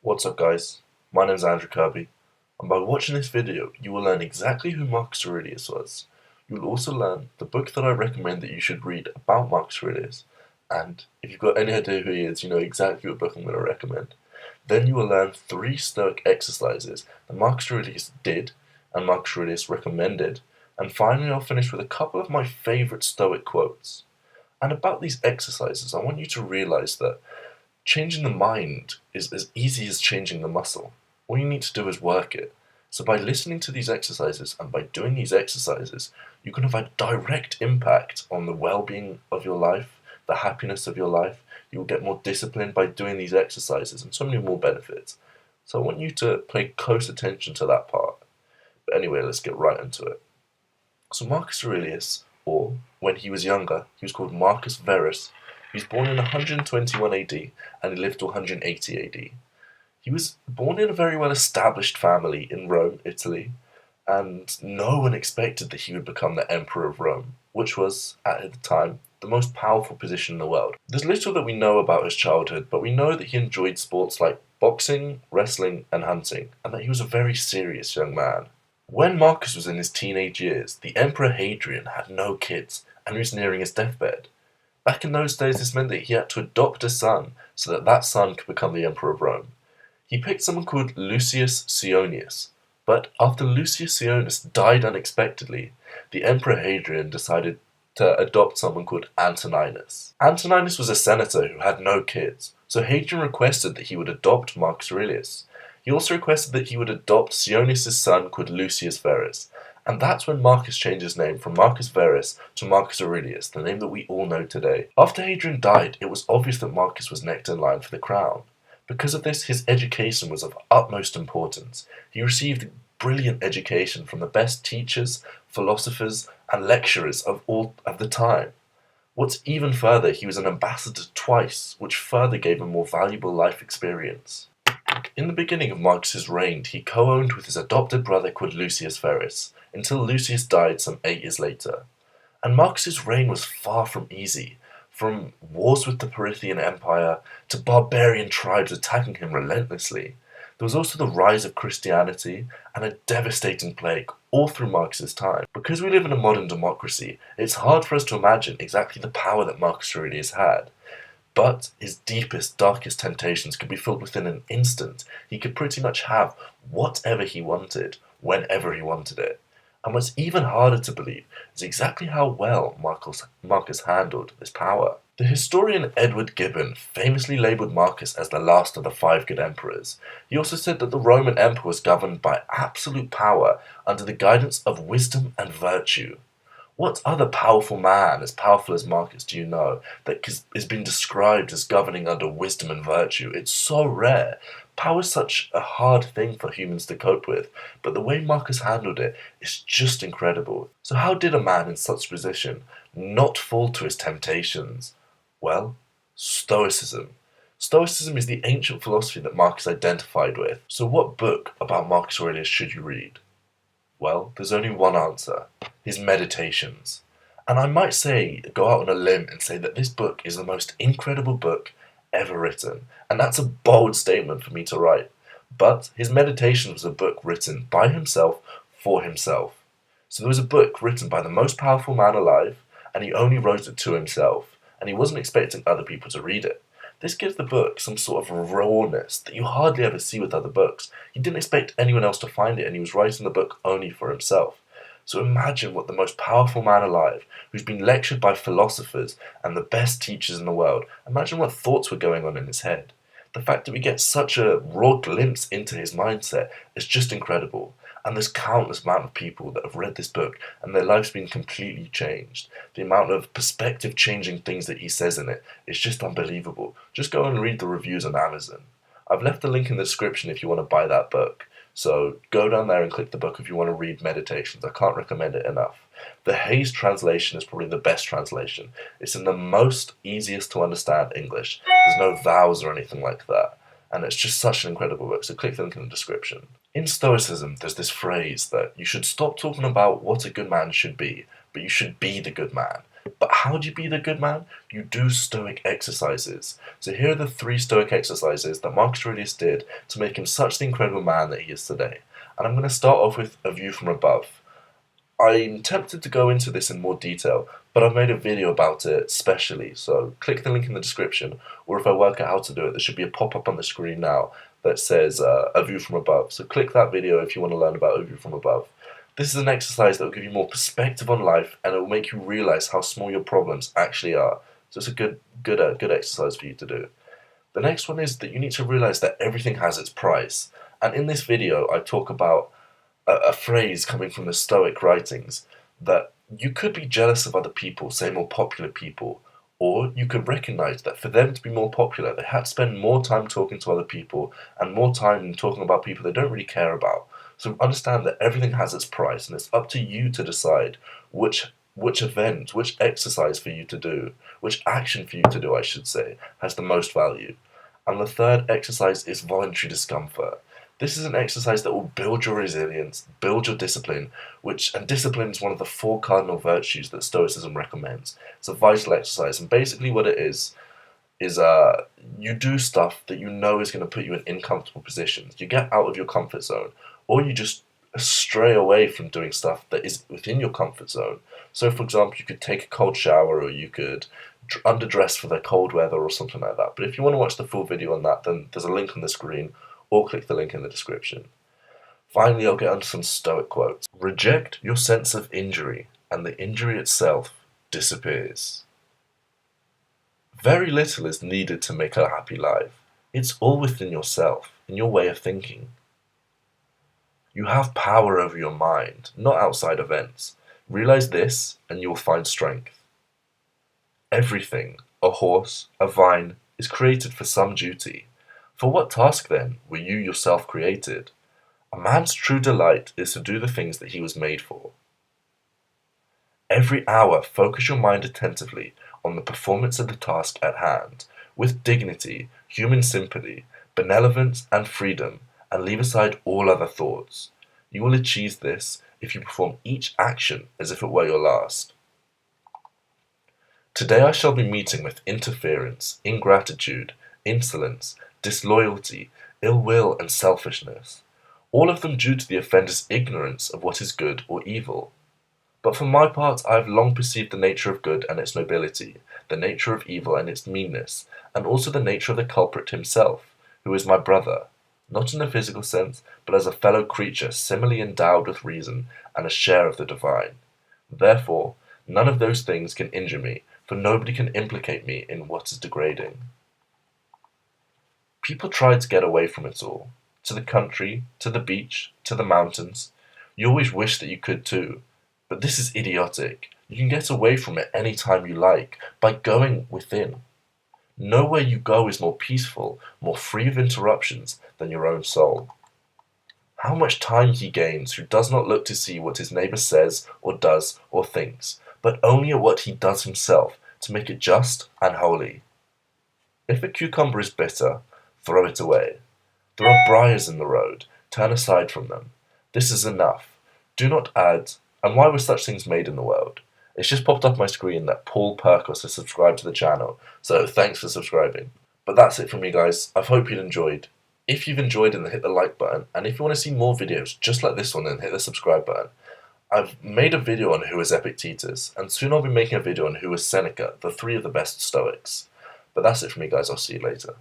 What's up guys, my name is Andrew Kirby, and by watching this video you will learn exactly who Marcus Aurelius was. You will also learn the book that I recommend that you should read about Marcus Aurelius, and if you've got any idea who he is, you know exactly what book I'm going to recommend. Then you will learn 3 Stoic exercises that Marcus Aurelius did and Marcus Aurelius recommended, and finally I'll finish with a couple of my favourite Stoic quotes. And about these exercises, I want you to realise that changing the mind is as easy as changing the muscle. All you need to do is work it. So by listening to these exercises and by doing these exercises, you can have a direct impact on the well-being of your life, the happiness of your life. You will get more discipline by doing these exercises and so many more benefits. So I want you to pay close attention to that part. But anyway, let's get right into it. So Marcus Aurelius, or when he was younger, he was called Marcus Verus. He was born in 121 AD and he lived to 180 AD. He was born in a very well established family in Rome, Italy, and no one expected that he would become the Emperor of Rome, which was, at the time, the most powerful position in the world. There's little that we know about his childhood, but we know that he enjoyed sports like boxing, wrestling, and hunting, and that he was a very serious young man. When Marcus was in his teenage years, the Emperor Hadrian had no kids and he was nearing his deathbed. Back in those days, this meant that he had to adopt a son so that that son could become the Emperor of Rome. He picked someone called Lucius Sionius, but after Lucius Sionius died unexpectedly, the Emperor Hadrian decided to adopt someone called Antoninus. Antoninus was a senator who had no kids, so Hadrian requested that he would adopt Marcus Aurelius. He also requested that he would adopt Sionius' son called Lucius Verus, and that's when Marcus changed his name from Marcus Verus to Marcus Aurelius, the name that we all know today. After Hadrian died, it was obvious that Marcus was next in line for the crown. Because of this, his education was of utmost importance. He received a brilliant education from the best teachers, philosophers, and lecturers of all of the time. What's even further, he was an ambassador twice, which further gave him more valuable life experience. In the beginning of Marcus's reign, he co-owned with his adopted brother called Lucius Verus, until Lucius died some 8 years later. And Marcus's reign was far from easy, from wars with the Parthian Empire to barbarian tribes attacking him relentlessly. There was also the rise of Christianity and a devastating plague all through Marcus's time. Because we live in a modern democracy, it's hard for us to imagine exactly the power that Marcus Aurelius had. But his deepest, darkest temptations could be filled within an instant. He could pretty much have whatever he wanted, whenever he wanted it. And what's even harder to believe is exactly how well Marcus handled this power. The historian Edward Gibbon famously labelled Marcus as the last of the 5 good emperors. He also said that the Roman Empire was governed by absolute power under the guidance of wisdom and virtue. What other powerful man as powerful as Marcus do you know that has been described as governing under wisdom and virtue? It's so rare. Power is such a hard thing for humans to cope with, but the way Marcus handled it is just incredible. So how did a man in such a position not fall to his temptations? Well, Stoicism. Stoicism is the ancient philosophy that Marcus identified with. So what book about Marcus Aurelius should you read? Well, there's only one answer. His Meditations. And I might say, go out on a limb and say that this book is the most incredible book ever written. And that's a bold statement for me to write. But his Meditations was a book written by himself for himself. So there was a book written by the most powerful man alive, and he only wrote it to himself. And he wasn't expecting other people to read it. This gives the book some sort of rawness that you hardly ever see with other books. He didn't expect anyone else to find it, and he was writing the book only for himself. So imagine what the most powerful man alive, who's been lectured by philosophers and the best teachers in the world, imagine what thoughts were going on in his head. The fact that we get such a raw glimpse into his mindset is just incredible. And there's countless amount of people that have read this book and their life's been completely changed. The amount of perspective changing things that he says in it is just unbelievable. Just go and read the reviews on Amazon. I've left the link in the description if you want to buy that book. So go down there and click the book if you want to read Meditations. I can't recommend it enough. The Hayes translation is probably the best translation. It's in the most easiest to understand English. There's no vowels or anything like that. And it's just such an incredible book, so click the link in the description. In Stoicism, there's this phrase that you should stop talking about what a good man should be, but you should be the good man. But how do you be the good man? You do Stoic exercises. So here are the 3 Stoic exercises that Marcus Aurelius did to make him such the incredible man that he is today. And I'm going to start off with a view from above. I'm tempted to go into this in more detail, but I've made a video about it specially, so click the link in the description, or if I work out how to do it, there should be a pop-up on the screen now that says a view from above. So click that video if you want to learn about a view from above. This is an exercise that will give you more perspective on life, and it will make you realize how small your problems actually are. So it's a good exercise for you to do. The next one is that you need to realize that everything has its price. And in this video, I talk about a phrase coming from the Stoic writings that you could be jealous of other people, say more popular people, or you could recognize that for them to be more popular, they had to spend more time talking to other people and more time talking about people they don't really care about. So understand that everything has its price, and it's up to you to decide which event, which exercise for you to do, which action for you to do, I should say, has the most value. And the third exercise is voluntary discomfort. This is an exercise that will build your resilience, build your discipline, and discipline is one of the 4 cardinal virtues that Stoicism recommends. It's a vital exercise, and basically what it is you do stuff that you know is going to put you in uncomfortable positions. You get out of your comfort zone, or you just stray away from doing stuff that is within your comfort zone. So, for example, you could take a cold shower, or you could underdress for the cold weather, or something like that. But if you want to watch the full video on that, then there's a link on the screen, or click the link in the description. Finally, I'll get onto some Stoic quotes. Reject your sense of injury, and the injury itself disappears. Very little is needed to make a happy life. It's all within yourself, in your way of thinking. You have power over your mind, not outside events. Realize this, and you will find strength. Everything, a horse, a vine, is created for some duty. For what task, then, were you yourself created? A man's true delight is to do the things that he was made for. Every hour, focus your mind attentively on the performance of the task at hand, with dignity, human sympathy, benevolence, and freedom, and leave aside all other thoughts. You will achieve this if you perform each action as if it were your last. Today I shall be meeting with interference, ingratitude, insolence, disloyalty, ill will, and selfishness, all of them due to the offender's ignorance of what is good or evil. But for my part, I have long perceived the nature of good and its nobility, the nature of evil and its meanness, and also the nature of the culprit himself, who is my brother, not in a physical sense, but as a fellow creature similarly endowed with reason and a share of the divine. Therefore, none of those things can injure me, for nobody can implicate me in what is degrading. People try to get away from it all, to the country, to the beach, to the mountains. You always wish that you could too, but this is idiotic. You can get away from it any time you like, by going within. Nowhere you go is more peaceful, more free of interruptions than your own soul. How much time he gains who does not look to see what his neighbour says or does or thinks, but only at what he does himself to make it just and holy. If a cucumber is bitter, throw it away. There are briars in the road, turn aside from them. This is enough. Do not add, and why were such things made in the world? It's just popped up my screen that Paul Perkos has subscribed to the channel, so thanks for subscribing. But that's it from me, guys. I hope you'd enjoyed. If you've enjoyed, then hit the like button, and if you want to see more videos just like this one, then hit the subscribe button. I've made a video on who is Epictetus, and soon I'll be making a video on who is Seneca, the 3 of the best Stoics. But that's it from me, guys. I'll see you later.